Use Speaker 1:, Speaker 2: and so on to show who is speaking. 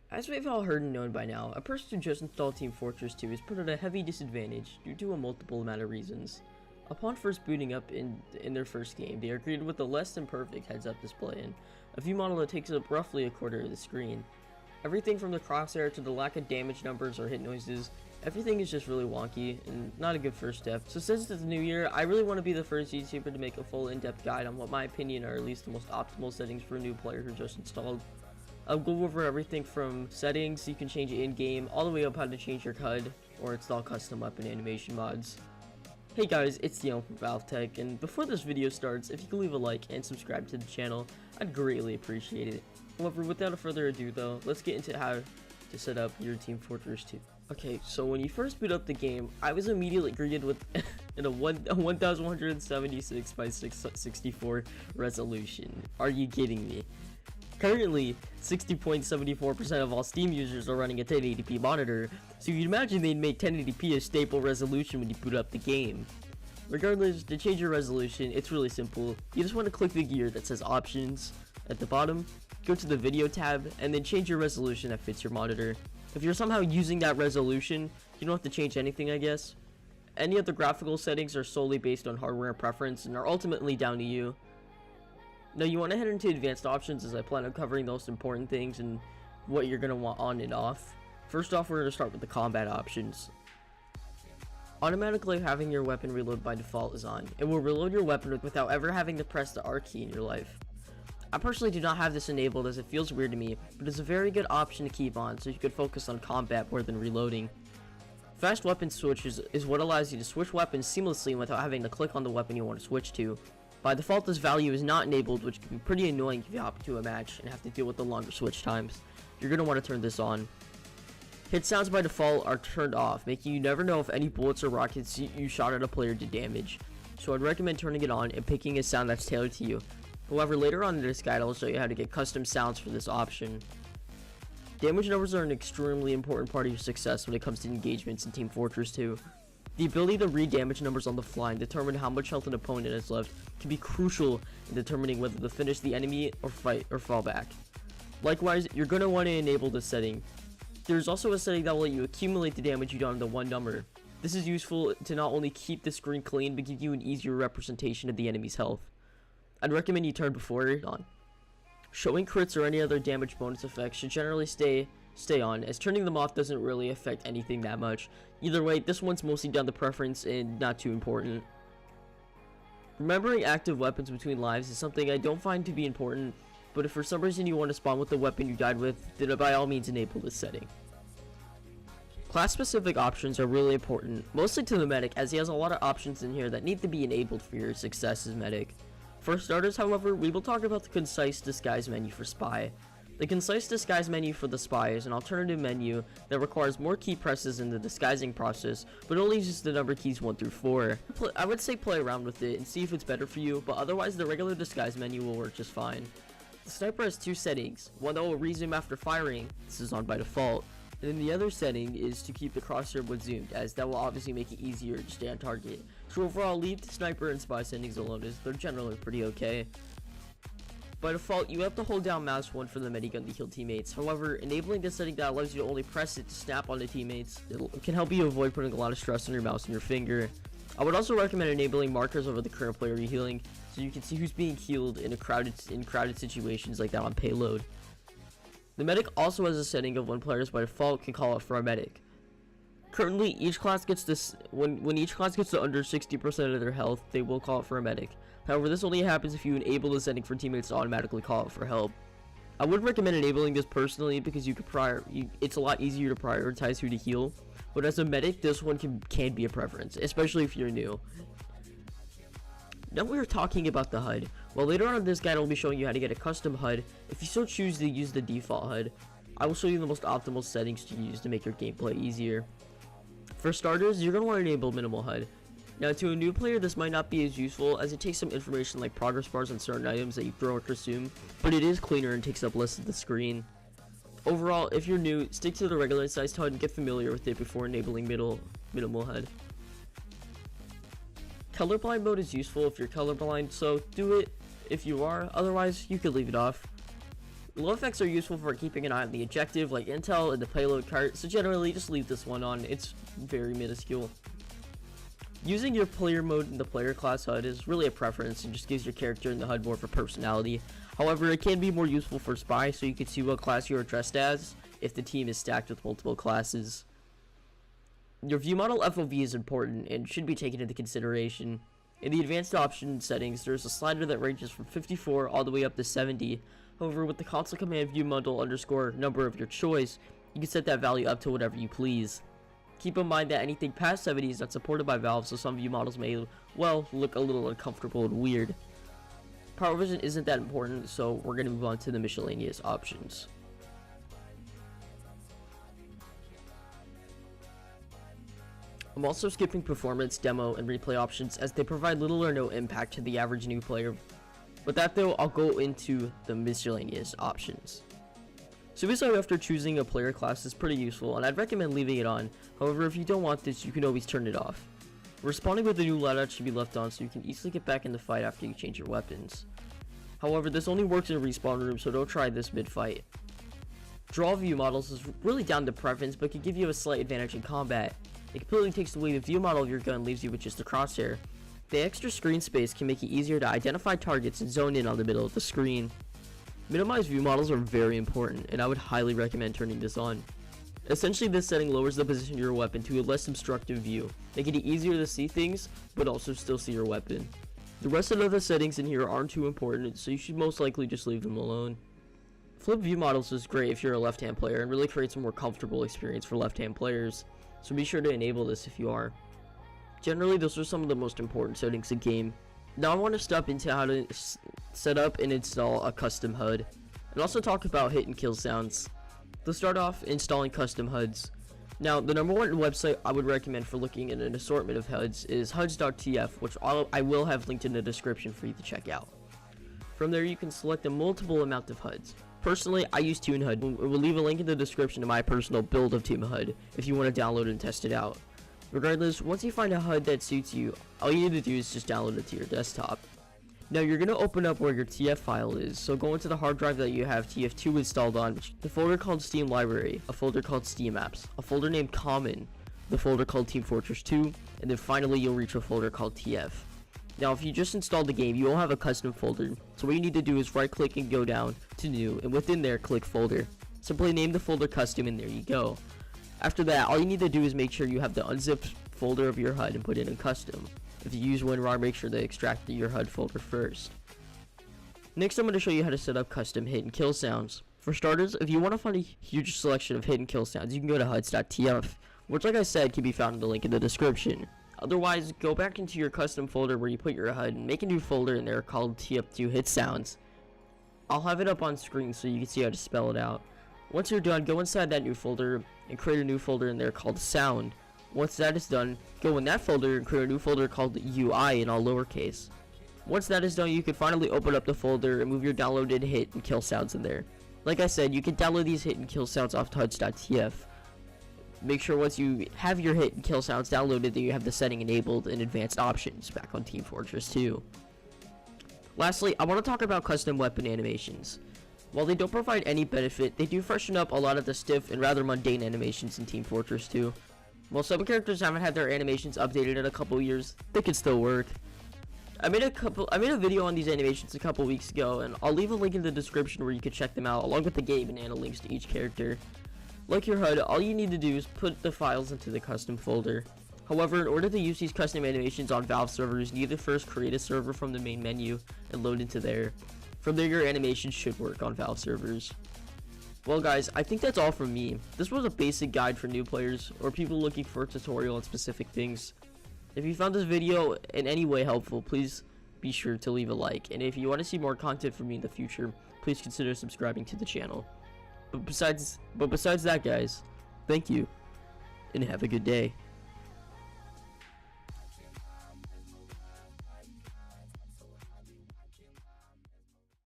Speaker 1: As we've all heard and known by now, a person who just installed Team Fortress 2 is put at a heavy disadvantage due to a multiple amount of reasons. Upon first booting up in their first game, they are greeted with a less than perfect heads-up display and a view model that takes up roughly a quarter of the screen. Everything from the crosshair to the lack of damage numbers or hit noises, everything is just really wonky and not a good first step. So since it's the new year, I really want to be the first YouTuber to make a full in-depth guide on what my opinion are at least the most optimal settings for a new player who just installed. I'll go over everything from settings so you can change it in-game, all the way up how to change your HUD or install custom weapon animation mods. Hey guys, it's Dion from ValveTech, and before this video starts, if you could leave a like and subscribe to the channel, I'd greatly appreciate it. However, without further ado though, let's get into how to set up your Team Fortress 2. Okay, so when you first boot up the game, I was immediately greeted with a 1176 by 664 resolution. Are you kidding me? Currently, 60.74% of all Steam users are running a 1080p monitor, so you'd imagine they'd make 1080p a staple resolution when you boot up the game. Regardless, to change your resolution, it's really simple. You just want to click the gear that says Options at the bottom, go to the Video tab, and then change your resolution that fits your monitor. If you're somehow using that resolution, you don't have to change anything, I guess. Any of the graphical settings are solely based on hardware preference and are ultimately down to you. Now you want to head into advanced options, as I plan on covering the most important things and what you're going to want on and off. First off, we're going to start with the combat options. Automatically having your weapon reload by default is on. It will reload your weapon without ever having to press the R key in your life. I personally do not have this enabled as it feels weird to me, but it's a very good option to keep on so you could focus on combat more than reloading. Fast weapon switch is what allows you to switch weapons seamlessly without having to click on the weapon you want to switch to. By default, this value is not enabled, which can be pretty annoying if you hop into a match and have to deal with the longer switch times. You're going to want to turn this on. Hit sounds by default are turned off, making you never know if any bullets or rockets you shot at a player did damage. So I'd recommend turning it on and picking a sound that's tailored to you. However, later on in this guide, I'll show you how to get custom sounds for this option. Damage numbers are an extremely important part of your success when it comes to engagements in Team Fortress 2. The ability to read damage numbers on the fly and determine how much health an opponent has left can be crucial in determining whether to finish the enemy or fight or fall back. Likewise, you're going to want to enable this setting. There's also a setting that will let you accumulate the damage you done to one number. This is useful to not only keep the screen clean, but give you an easier representation of the enemy's health. I'd recommend you turn before on. Showing crits or any other damage bonus effects should generally stay on, as turning them off doesn't really affect anything that much. Either way, this one's mostly down to preference and not too important. Remembering active weapons between lives is something I don't find to be important, but if for some reason you want to spawn with the weapon you died with, then by all means enable this setting. Class specific options are really important, mostly to the medic, as he has a lot of options in here that need to be enabled for your success as medic. For starters, however, we will talk about the concise disguise menu for spy. The concise disguise menu for the spy is an alternative menu that requires more key presses in the disguising process, but only uses the number keys 1 through 4. I would say play around with it and see if it's better for you, but otherwise the regular disguise menu will work just fine. The sniper has two settings, one that will resume after firing, this is on by default, and then the other setting is to keep the crosshair when zoomed, as that will obviously make it easier to stay on target. So overall, leave the sniper and spy settings alone, as they're generally pretty okay. By default, you have to hold down mouse 1 for the medigun to heal teammates. However, enabling this setting that allows you to only press it to snap onto teammates can help you avoid putting a lot of stress on your mouse and your finger. I would also recommend enabling markers over the current player you're healing, so you can see who's being healed in crowded situations like that on payload. The medic also has a setting of when players by default can call out for a medic. Currently, each class gets this when each class gets to under 60% of their health, they will call out for a medic. However, this only happens if you enable the setting for teammates to automatically call out for help. I would recommend enabling this personally because it's a lot easier to prioritize who to heal. But as a medic, this one can be a preference, especially if you're new. Now we are talking about the HUD. Well, later on in this guide, I'll be showing you how to get a custom HUD if you so choose to use the default HUD. I will show you the most optimal settings to use to make your gameplay easier. For starters, you're going to want to enable minimal HUD. Now, to a new player, this might not be as useful, as it takes some information like progress bars on certain items that you throw or consume, but it is cleaner and takes up less of the screen. Overall, if you're new, stick to the regular sized HUD and get familiar with it before enabling minimal HUD. Colorblind mode is useful if you're colorblind, so do it if you are, otherwise you could leave it off. Low effects are useful for keeping an eye on the objective, like intel and the payload cart, so generally just leave this one on. It's very minuscule. Using your player mode in the player class HUD is really a preference and just gives your character in the HUD more of a personality. However, it can be more useful for spy, so you can see what class you are dressed as if the team is stacked with multiple classes. Your view model FOV is important and should be taken into consideration. In the advanced option settings, there is a slider that ranges from 54 all the way up to 70. However, with the console command view model _ number of your choice, you can set that value up to whatever you please. Keep in mind that anything past 70 is not supported by Valve, so some view models may, well, look a little uncomfortable and weird. Power vision isn't that important, so we're going to move on to the miscellaneous options. I'm also skipping performance, demo, and replay options as they provide little or no impact to the average new player. With that though, I'll go into the miscellaneous options. Suicide after choosing a player class is pretty useful, and I'd recommend leaving it on. However, if you don't want this, you can always turn it off. Respawning with a new loadout should be left on so you can easily get back in the fight after you change your weapons. However, this only works in respawn rooms, so don't try this mid-fight. Draw view models is really down to preference, but can give you a slight advantage in combat. It completely takes away the view model of your gun, leaves you with just a crosshair. The extra screen space can make it easier to identify targets and zone in on the middle of the screen. Minimized view models are very important, and I would highly recommend turning this on. Essentially, this setting lowers the position of your weapon to a less obstructive view, making it easier to see things, but also still see your weapon. The rest of the settings in here aren't too important, so you should most likely just leave them alone. Flip view models is great if you're a left-hand player and really creates a more comfortable experience for left-hand players, so be sure to enable this if you are. Generally, those are some of the most important settings in game. Now I want to step into how to set up and install a custom HUD, and also talk about hit and kill sounds. Let's start off installing custom HUDs. Now, the number one website I would recommend for looking at an assortment of HUDs is Huds.tf, which I will have linked in the description for you to check out. From there, you can select a multiple amount of HUDs. Personally, I use Tune HUD. We'll leave a link in the description to my personal build of Tune HUD if you want to download and test it out. Regardless, once you find a HUD that suits you, all you need to do is just download it to your desktop. Now you're going to open up where your TF file is, so go into the hard drive that you have TF2 installed on, the folder called Steam Library, a folder called Steam Apps, a folder named Common, the folder called Team Fortress 2, and then finally you'll reach a folder called TF. Now if you just installed the game, you will have a custom folder, so what you need to do is right click and go down to New, and within there click Folder. Simply name the folder Custom and there you go. After that, all you need to do is make sure you have the unzipped folder of your HUD and put it in Custom. If you use WinRAR, make sure to extract your HUD folder first. Next, I'm going to show you how to set up custom hit and kill sounds. For starters, if you want to find a huge selection of hit and kill sounds, you can go to Huds.tf, which like I said can be found in the link in the description. Otherwise, go back into your custom folder where you put your HUD and make a new folder in there called TF2 hit sounds. I'll have it up on screen so you can see how to spell it out. Once you're done, go inside that new folder and create a new folder in there called sound. Once that is done, go in that folder and create a new folder called UI in all lowercase. Once that is done, you can finally open up the folder and move your downloaded hit and kill sounds in there. Like I said, you can download these hit and kill sounds off Huds.tf. Make sure once you have your hit and kill sounds downloaded that you have the setting enabled in advanced options back on Team Fortress 2. Lastly, I want to talk about custom weapon animations. While they don't provide any benefit, they do freshen up a lot of the stiff and rather mundane animations in Team Fortress 2. While some characters haven't had their animations updated in a couple years, they can still work. I made a video on these animations a couple weeks ago, and I'll leave a link in the description where you can check them out along with the game and links to each character. Like your HUD, all you need to do is put the files into the custom folder. However, in order to use these custom animations on Valve servers, you need to first create a server from the main menu and load into there. From there, your animations should work on Valve servers. Well guys, I think that's all from me. This was a basic guide for new players or people looking for a tutorial on specific things. If you found this video in any way helpful, please be sure to leave a like. And if you want to see more content from me in the future, please consider subscribing to the channel. But besides that guys, thank you and have a good day.